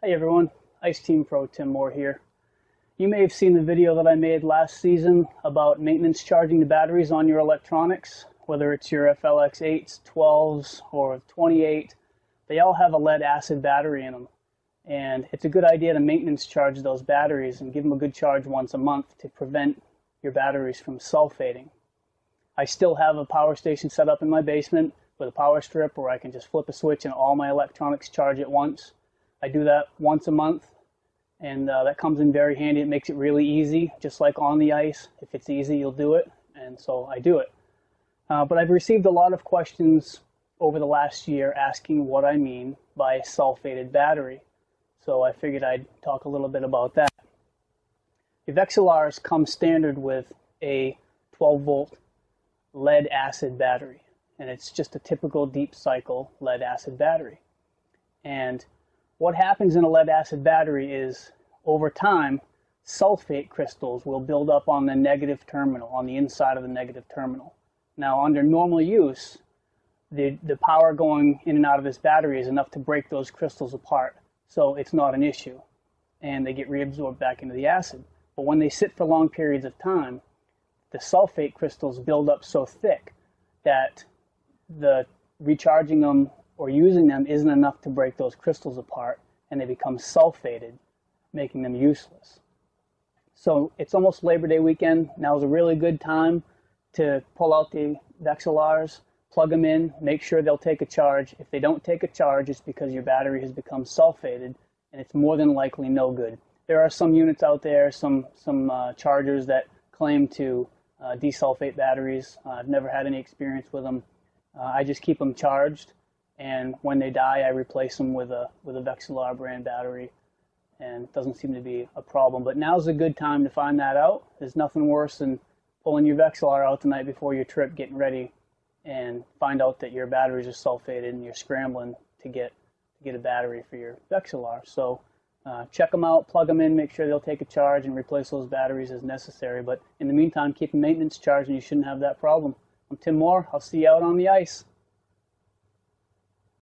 Hey everyone, Ice Team Pro Tim Moore here. You may have seen the video that I made last season about maintenance charging the batteries on your electronics, whether it's your FLX 8s, 12s, or 28. They all have a lead acid battery in them. And it's a good idea to maintenance charge those batteries and give them a good charge once a month to prevent your batteries from sulfating. I still have a power station set up in my basement with a power strip where I can just flip a switch and all my electronics charge at once. I do that once a month, and that comes in very handy. It makes it really easy, just like on the ice. If it's easy, you'll do it, and so I do it. But I've received a lot of questions over the last year asking what I mean by sulfated battery. So I figured I'd talk a little bit about that. Your XLRs come standard with a 12-volt lead acid battery, and it's just a typical deep cycle lead acid battery. And what happens in a lead acid battery is, over time, sulfate crystals will build up on the negative terminal, on the inside of the negative terminal. Now, under normal use, the power going in and out of this battery is enough to break those crystals apart, so it's not an issue, and they get reabsorbed back into the acid. But when they sit for long periods of time, the sulfate crystals build up so thick that the recharging them or using them isn't enough to break those crystals apart, and they become sulfated, making them useless. So it's almost Labor Day weekend. Now is a really good time to pull out the XLRs, plug them in, make sure they'll take a charge. If they don't take a charge, it's because your battery has become sulfated, and it's more than likely no good. There are some units out there, some chargers that claim to desulfate batteries. I've never had any experience with them. I just keep them charged, and when they die, I replace them with a XLR brand battery, and it doesn't seem to be a problem. But now's a good time to find that out. There's nothing worse than pulling your XLR out the night before your trip, getting ready, and find out that your batteries are sulfated and you're scrambling to get a battery for your XLR. So check them out, plug them in, make sure they'll take a charge, and replace those batteries as necessary. But in the meantime, keep the maintenance charged and you shouldn't have that problem. I'm Tim Moore. I'll see you out on the ice.